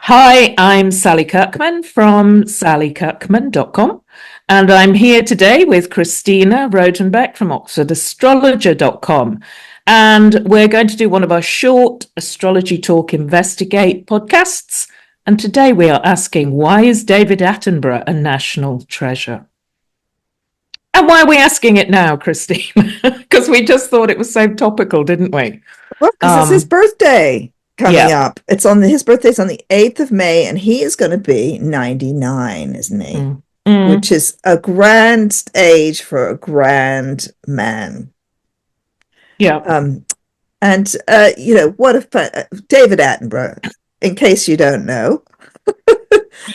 Hi, I'm Sally Kirkman from sallykirkman.com, and I'm here today with Christina Rodenbeck from oxfordastrologer.com. And we're going to do one of our short Astrology Talk Investigate podcasts. And today we are asking, why is David Attenborough a national treasure? And why are we asking it now, Christina? Because we just thought it was so topical, didn't we? Well, because it's his birthday coming Yeah. up. His birthday's on the 8th of May, and he is going to be 99, isn't he? Mm. Mm. Which is a grand age for a grand man. Yeah. And what if David Attenborough, in case you don't know,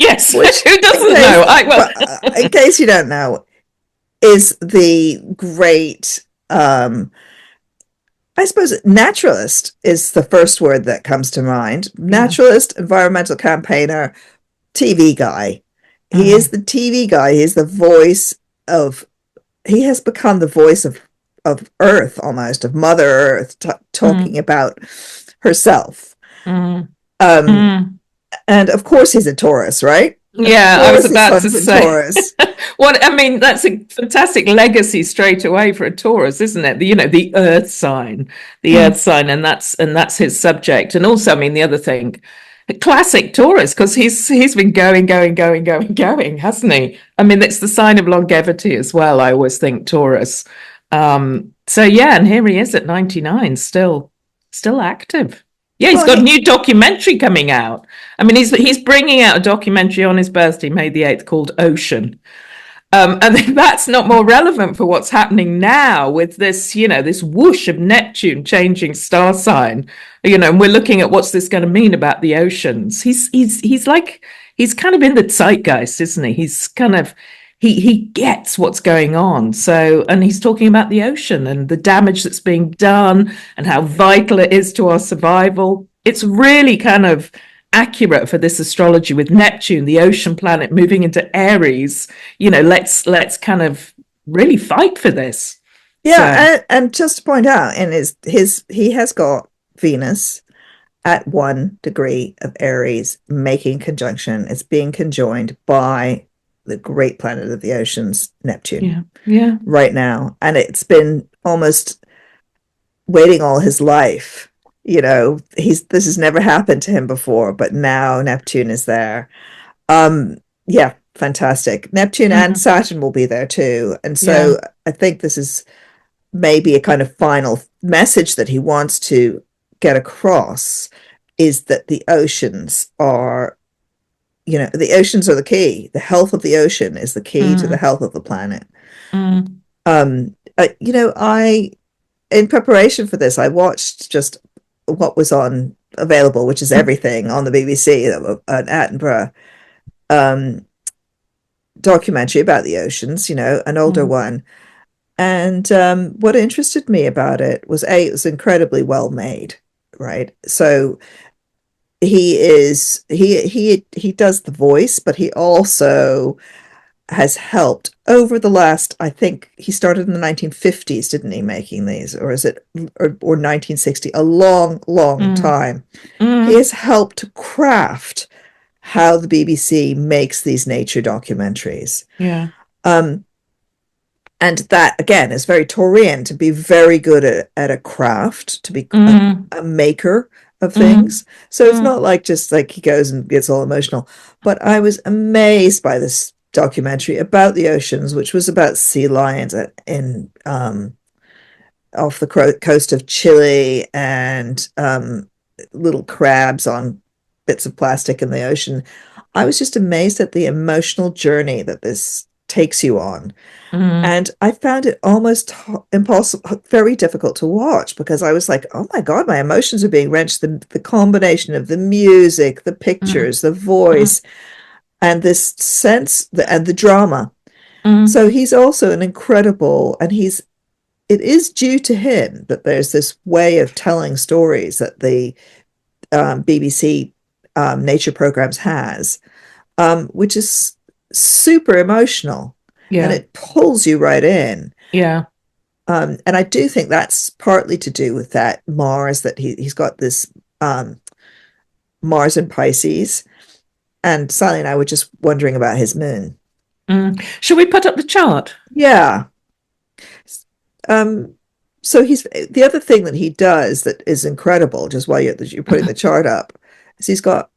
Yes. which Who doesn't know? in case you don't know, is the great I suppose naturalist is the first word that comes to mind. Naturalist, environmental campaigner, TV guy. He is the TV guy. He has become the voice of Earth, almost, of Mother Earth, talking about herself. And of course he's a Taurus, right? Yeah, I was about to say. Taurus. That's a fantastic legacy straight away for a Taurus, isn't it? The Earth sign, and that's his subject. And also, the other thing, classic Taurus, because he's been going, hasn't he? It's the sign of longevity as well. I always think Taurus. So yeah, and here he is at 99, still active. Yeah, he's got a new documentary coming out. He's bringing out a documentary on his birthday, May the 8th, called Ocean. And that's not more relevant for what's happening now with this, this whoosh of Neptune changing star sign. And we're looking at what's this going to mean about the oceans. He's kind of in the zeitgeist, isn't he? He's kind of he gets what's going on. So, and he's talking about the ocean and the damage that's being done and how vital it is to our survival. It's really kind of accurate for this astrology with Neptune, the ocean planet, moving into Aries. Let's kind of really fight for this. Yeah, so. And just to point out, and he has got Venus at 1 degree of Aries making conjunction. It's being conjoined by the great planet of the oceans, Neptune. Yeah. Right now. And it's been almost waiting all his life. This has never happened to him before, but now Neptune is there. Yeah, fantastic. Neptune and Saturn will be there too. And so I think this is maybe a kind of final message that he wants to get across, is that the oceans are the oceans are the key. The health of the ocean is the key to the health of the planet. In preparation for this, I watched just what was available, which is everything on the BBC, an Attenborough documentary about the oceans, an older one. And what interested me about it was, it was incredibly well made, right? So he does the voice, but he also has helped over the last, I think he started in the 1950s, didn't he, making these, or is it or 1960, a long time. He has helped to craft how the BBC makes these nature documentaries. And that, again, is very Taurian, to be very good at a craft, to be a maker of things. So it's not like just like he goes and gets all emotional. But I was amazed by this documentary about the oceans, which was about sea lions in off the coast of Chile, and little crabs on bits of plastic in the ocean. I was just amazed at the emotional journey that this takes you on. And I found it almost impossible, very difficult to watch, because I was like, oh my God, my emotions are being wrenched. The combination of the music, the pictures, the voice, and this sense, and the drama. So he's also an incredible, and it is due to him that there's this way of telling stories that the BBC nature programs has, which is super emotional. And it pulls you right in. And I do think that's partly to do with that Mars, that he's got this Mars in Pisces, and Sally and I were just wondering about his moon. Should we put up the chart? Yeah. Um, so he's the other thing that he does that is incredible, just while you're putting the chart up, is he's got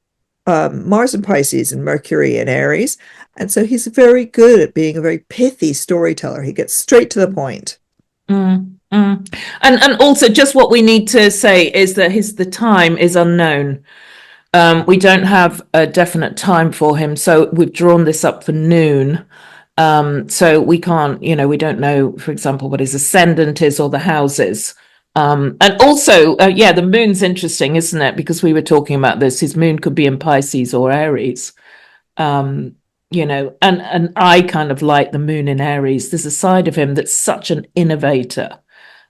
Mars in Pisces and Mercury in Aries. And so he's very good at being a very pithy storyteller. He gets straight to the point. And also, just what we need to say is that the time is unknown. We don't have a definite time for him, so we've drawn this up for noon. So we can't, we don't know, for example, what his ascendant is or the houses. And also, the moon's interesting, isn't it? Because we were talking about this. His moon could be in Pisces or Aries. And I kind of like the moon in Aries. There's a side of him that's such an innovator.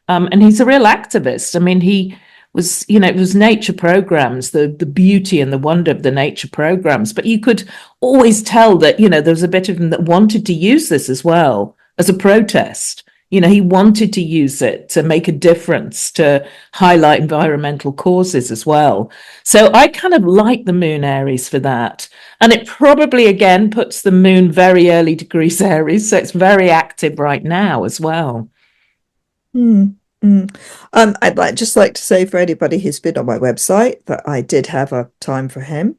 And he's a real activist. I mean, he was, it was nature programs, the beauty and the wonder of the nature programs. But you could always tell that, there was a bit of him that wanted to use this as well as a protest. He wanted to use it to make a difference, to highlight environmental causes as well. So I kind of like the moon Aries for that. And it probably, again, puts the moon very early degrees Aries. So it's very active right now as well. I'd just like to say for anybody who's been on my website that I did have a time for him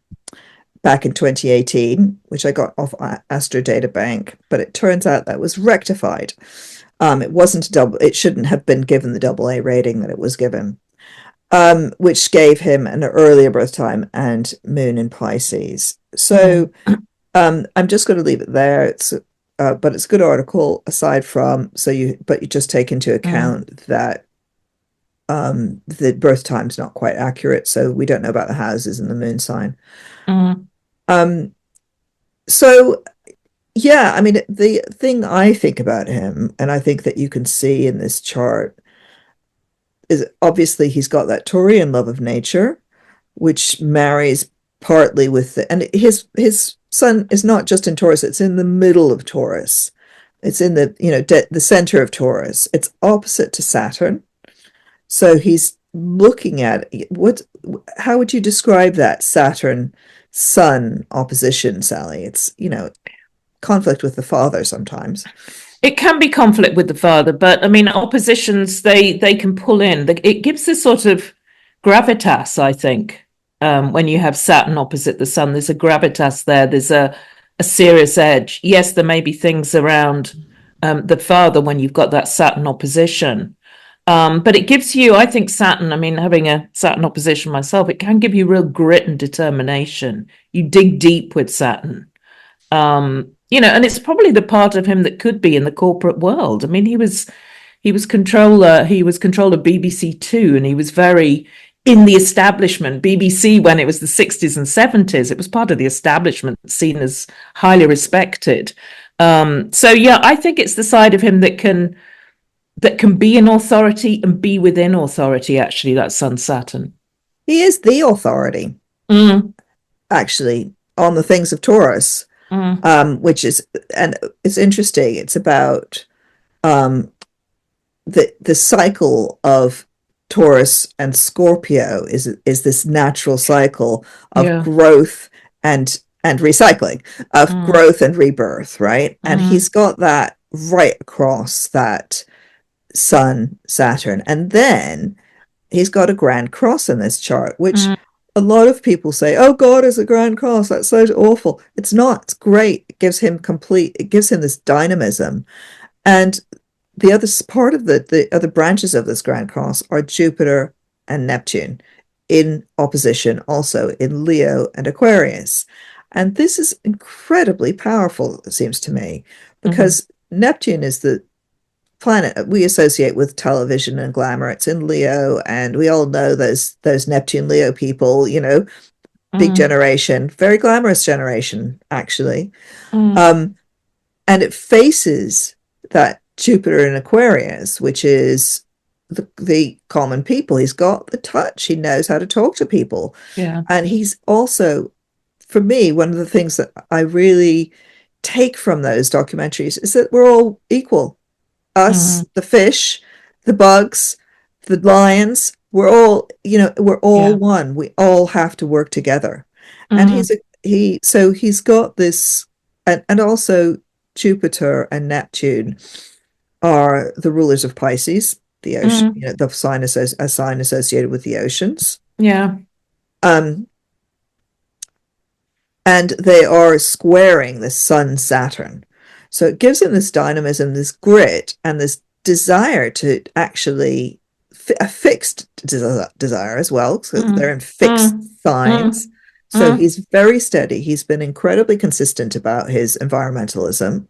back in 2018, which I got off Astro Data Bank, but it turns out that was rectified. It wasn't it shouldn't have been given the AA rating that it was given, which gave him an earlier birth time and moon in Pisces. So I'm just going to leave it there. But it's a good article aside from, but you just take into account that the birth time's not quite accurate, so we don't know about the houses and the moon sign. So yeah, I mean, the thing I think about him, and I think that you can see in this chart, is obviously he's got that Taurian love of nature, which marries partly with and his sun is not just in Taurus, it's in the middle of Taurus. It's in the center of Taurus. It's opposite to Saturn. So he's looking at how would you describe that Saturn Sun opposition, Sally? It's, conflict with the father sometimes. It can be conflict with the father, but I mean, oppositions, they can pull in. It gives this sort of gravitas, I think. When you have Saturn opposite the sun, there's a gravitas there. There's a serious edge. Yes, there may be things around the father when you've got that Saturn opposition. But it gives you, I think Saturn, I mean, having a Saturn opposition myself, it can give you real grit and determination. You dig deep with Saturn. And it's probably the part of him that could be in the corporate world. I mean, he was controller of BBC Two, and he was very in the establishment. BBC, when it was the 60s and 70s, it was part of the establishment, seen as highly respected. So yeah, I think it's the side of him that can be in authority and be within authority, actually, that Sun Saturn. He is the authority, actually, on the things of Taurus. Which is, and it's interesting. It's about the cycle of Taurus and Scorpio is this natural cycle of growth and recycling, of growth and rebirth, right? And he's got that right across that Sun Saturn, and then he's got a Grand Cross in this chart, which a lot of people say, oh God, it's a Grand Cross, that's so awful. It's not. It's great. It gives him this dynamism. And the other part of the other branches of this Grand Cross are Jupiter and Neptune in opposition, also in Leo and Aquarius. And this is incredibly powerful, it seems to me, because Neptune is the planet we associate with television and glamour. It's in Leo, and we all know those Neptune Leo people, big generation, very glamorous generation, actually. And it faces that Jupiter in Aquarius, which is the common people. He's got the touch. He knows how to talk to people. Yeah. And he's also, for me, one of the things that I really take from those documentaries is that we're all equal. Us, the fish, the bugs, the lions, we're all one. We all have to work together. And he's got this, and also Jupiter and Neptune are the rulers of Pisces, the ocean, the sign a sign associated with the oceans. Yeah. Um, and they are squaring the Sun Saturn. So it gives them this dynamism, this grit, and this desire to actually a fixed desire as well. So they're in fixed signs. So he's very steady. He's been incredibly consistent about his environmentalism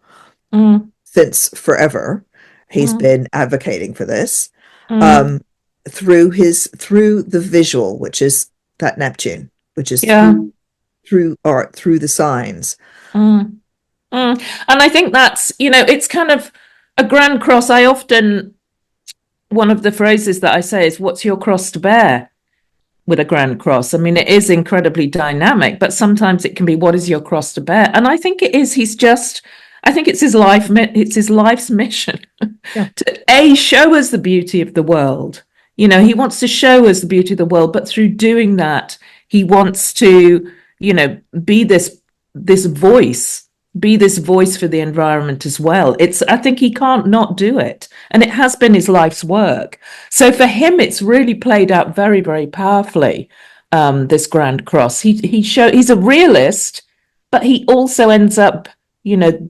since forever. He's been advocating for this through the visual, which is that Neptune, which is through art, through the signs. And I think that's, it's kind of a grand cross. One of the phrases that I say is, what's your cross to bear with a grand cross? I mean, it is incredibly dynamic, but sometimes it can be, what is your cross to bear? And I think it is, I think it's his life's mission to show us the beauty of the world. He wants to show us the beauty of the world, but through doing that, he wants to, be this voice for the environment as well. I think he can't not do it. And it has been his life's work. So for him, it's really played out very, very powerfully, this Grand Cross. He's a realist, but he also ends up,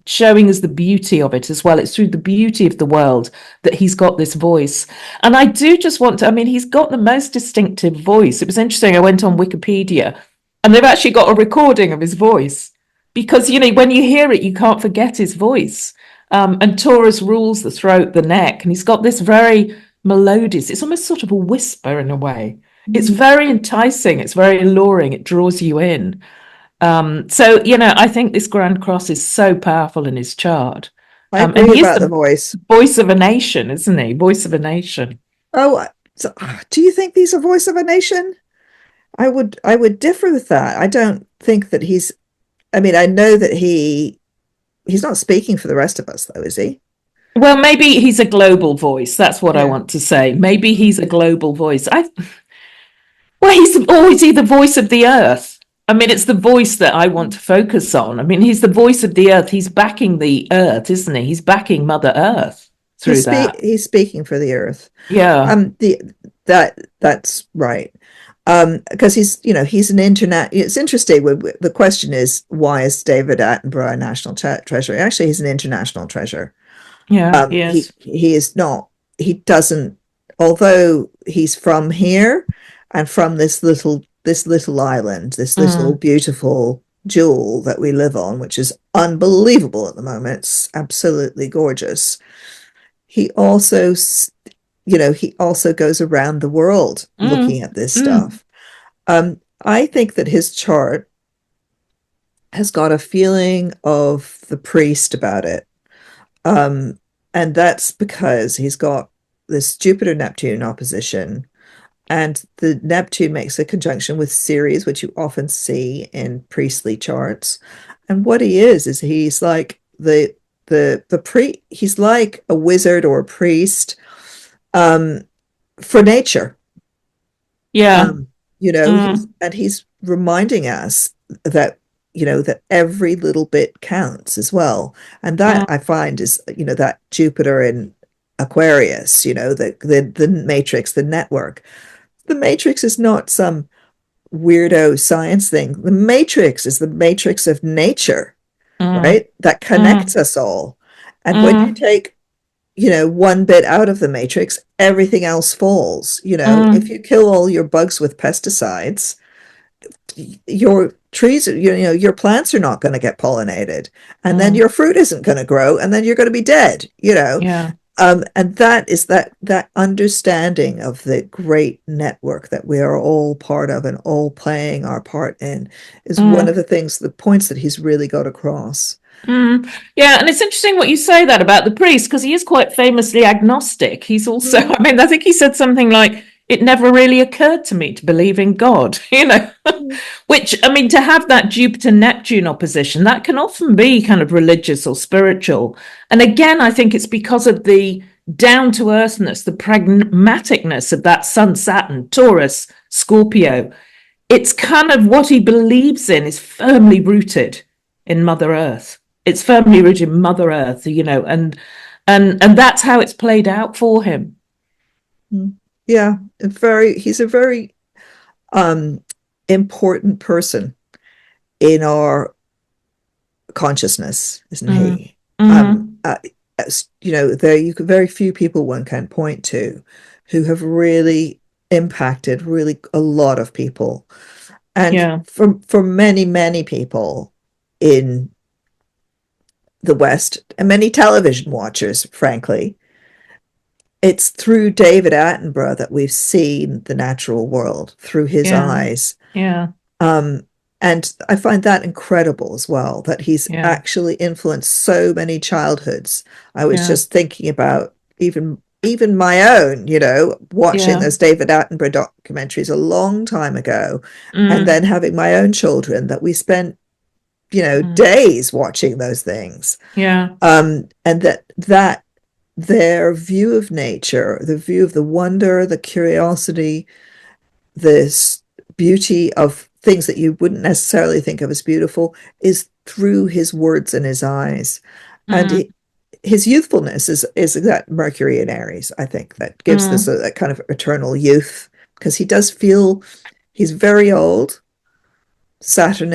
showing us the beauty of it as well. It's through the beauty of the world that he's got this voice. And I do just he's got the most distinctive voice. It was interesting. I went on Wikipedia and they've actually got a recording of his voice. Because, when you hear it, you can't forget his voice. And Taurus rules the throat, the neck, and he's got this very melodious, it's almost sort of a whisper in a way. It's very enticing, it's very alluring, it draws you in. So, I think this Grand Cross is so powerful in his chart. I agree about the voice. Voice of a nation, isn't he? Voice of a nation. Oh, so, do you think he's a voice of a nation? I would differ with that. I don't think that I know that he's not speaking for the rest of us, though, is he? Well, maybe he's a global voice. That's what I want to say. Maybe he's a global voice. He's the voice of the earth. It's the voice that I want to focus on. He's the voice of the earth. He's backing the earth, isn't he? He's backing Mother Earth through that. He's speaking for the earth. Yeah. That's right. Because he's an internet. It's interesting. The question is, why is David Attenborough a national treasure? Actually, he's an international treasure. Yeah, yes. He is not. He doesn't. Although he's from here and from this little island, this little beautiful jewel that we live on, which is unbelievable at the moment. It's absolutely gorgeous. He also goes around the world looking at this stuff. I think that his chart has got a feeling of the priest about it. And that's because he's got this Jupiter-Neptune opposition, and the Neptune makes a conjunction with Ceres, which you often see in priestly charts. And what he is he's like he's like a wizard or a priest for nature. Yeah. And he's reminding us that that every little bit counts as well. And that I find is that Jupiter in Aquarius, the matrix, the network. The matrix is not some weirdo science thing. The matrix is the matrix of nature, right? That connects us all. And when you take one bit out of the matrix, everything else falls. If you kill all your bugs with pesticides, your trees, your plants are not going to get pollinated, and then your fruit isn't going to grow, and then you're going to be dead. Yeah. And that is that understanding of the great network that we are all part of and all playing our part in is one of the points that he's really got across. Yeah, and it's interesting what you say that about the priest, because he is quite famously agnostic. He's also, I think he said something like, it never really occurred to me to believe in God, which, to have that Jupiter-Neptune opposition, that can often be kind of religious or spiritual. And again, I think it's because of the down-to-earthness, the pragmaticness of that Sun, Saturn, Taurus, Scorpio. it's kind of what he believes in is firmly rooted in Mother Earth. It's firmly rooted in Mother Earth, you know, and that's how it's played out for him. Yeah, he's a very um important person in our consciousness, isn't Mm. he? Mm. You know, very few people one can point to who have really impacted really a lot of people, and Yeah. for many people in the West and many television watchers, frankly, it's through David Attenborough that we've seen the natural world through his Yeah. eyes. Yeah. Um, and I find that incredible as well, that he's Yeah. actually influenced so many childhoods. I was Yeah. just thinking about even my own, you know, watching Yeah. those David Attenborough documentaries a long time ago, and Mm. then having my own children that we spent, you know, Mm. days watching those things. Yeah. And that their view of nature, the view of the wonder, the curiosity, this beauty of things that you wouldn't necessarily think of as beautiful, is through his words and his eyes. And Mm. his youthfulness is that Mercury in Aries, I think, that gives this Mm. a kind of eternal youth, because he does feel he's very old. Saturn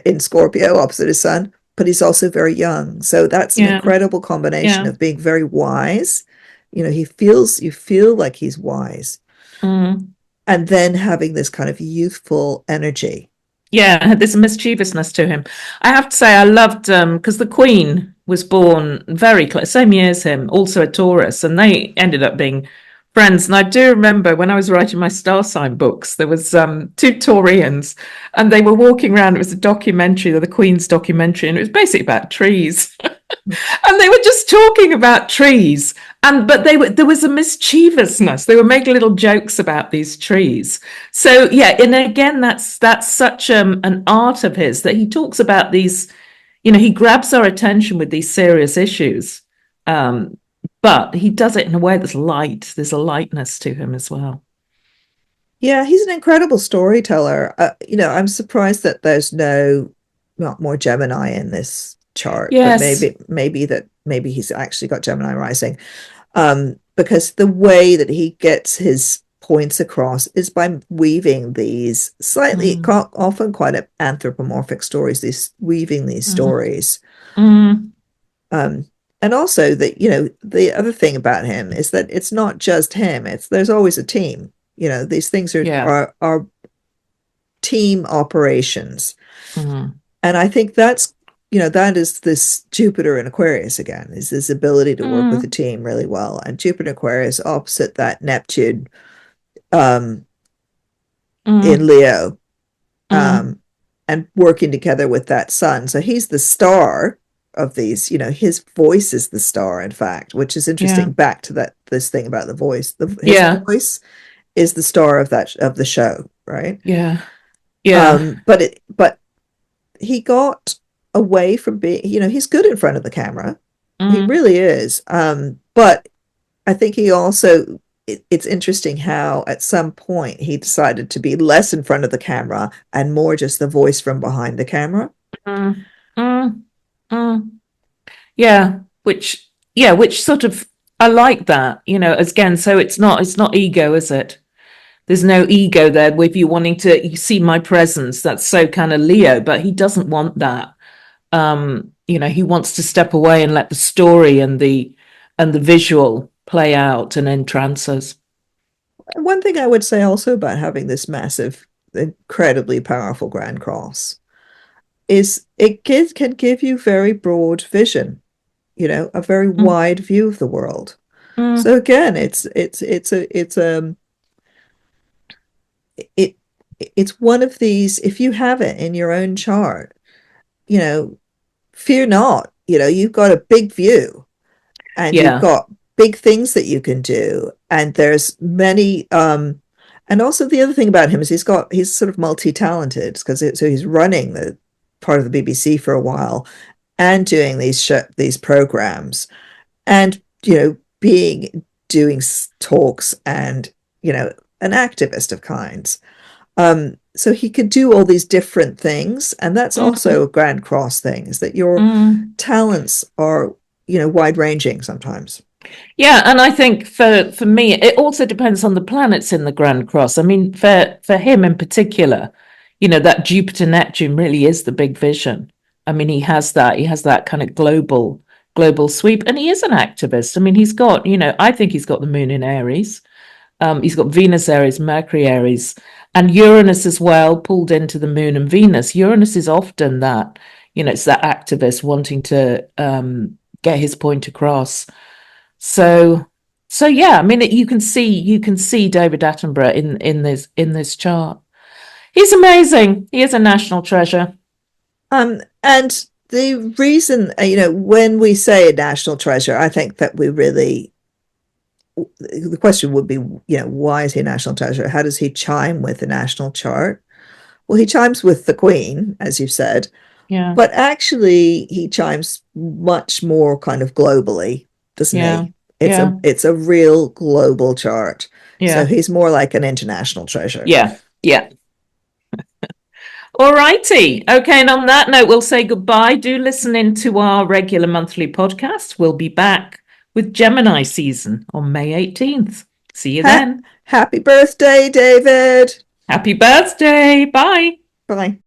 in Scorpio opposite his sun, but he's also very young. So that's an Yeah. incredible combination Yeah. of being very wise. You know, you feel like he's wise, Mm. and then having this kind of youthful energy. Yeah, there's a mischievousness to him. I have to say, I loved because the Queen was born very close, same year as him, also a Taurus, and they ended up being friends. And I do remember when I was writing my star sign books, there was two Taurians, and they were walking around. It was a documentary, the Queen's documentary, and it was basically about trees. And they were just talking about trees, and but there was a mischievousness. They were making little jokes about these trees. So yeah, and again, that's such an art of his, that he talks about these, you know, he grabs our attention with these serious issues, um, but he does it in a way that's light. There's a lightness to him as well. Yeah, he's an incredible storyteller. You know, I'm surprised that there's not more Gemini in this chart, but Yes. maybe he's actually got Gemini rising. Because the way that he gets his points across is by weaving these slightly, Mm. often quite anthropomorphic stories, these weaving these Mm. stories. Mm. Um, and also that, you know, the other thing about him is that it's not just him, there's always a team. You know, these things Yeah. are team operations. Mm. And I think that's, you know, that is this Jupiter in Aquarius again, is this ability to work with a Mm. team really well. And Jupiter in Aquarius opposite that Neptune um, in Mm. Leo, Mm. um, and working together with that sun. So he's the star of these, you know, his voice is the star, in fact, which is Yeah. interesting. Back to this thing about the voice. His Yeah. voice is the star of the show, right? Yeah. Yeah. But he got away from being, you know, he's good in front of the camera. He Mm. really is. But I think he also, it's interesting how at some point he decided to be less in front of the camera and more just the voice from behind the camera. Mm. Mm. Mm. Yeah, which sort of, I like that, you know, again, so it's not ego, is it? There's no ego there with you wanting to, you see my presence. That's so kind of Leo, but he doesn't want that. You know, he wants to step away and let the story and the visual play out and entrance us. And one thing I would say also about having this massive, incredibly powerful Grand Cross is can give you very broad vision, you know, a very Mm. wide view of the world. Mm. So again, it it's one of these. If you have it in your own chart, you know, fear not. You know, you've got a big view, and you've Yeah. got big things that you can do, and there's many. And also the other thing about him is he's sort of multi-talented, because so he's running the part of the BBC for a while and doing these programs, and you know, doing talks, and you know, an activist of kinds. So he could do all these different things, and that's also a Grand Cross thing, is that your talents are, wide ranging sometimes. Yeah, and I think for me, it also depends on the planets in the Grand Cross. I mean, for him in particular, that Jupiter Neptune really is the big vision. I mean, he has that kind of global sweep, and he is an activist. I mean, he's got, I think he's got the moon in Aries. He's got Venus Aries, Mercury Aries, and Uranus as well, pulled into the moon and Venus. Uranus is often that, it's that activist wanting to get his point across. So yeah, I mean, you can see David Attenborough in this chart. He's amazing. He is a national treasure. And the reason, when we say a national treasure, I think that the question would be, why is he a national treasure? How does he chime with the national chart? Well, he chimes with the Queen, as you've said, Yeah, but actually he chimes much more kind of globally, doesn't yeah, he? It's yeah, a real global chart. So yeah, he's more like an international treasure. yeah, yeah. All righty. Okay, and on that note, we'll say goodbye. Do listen in to our regular monthly podcast. We'll be back with Gemini season on May 18th. See you then. Happy birthday, David. Happy birthday. Bye. Bye.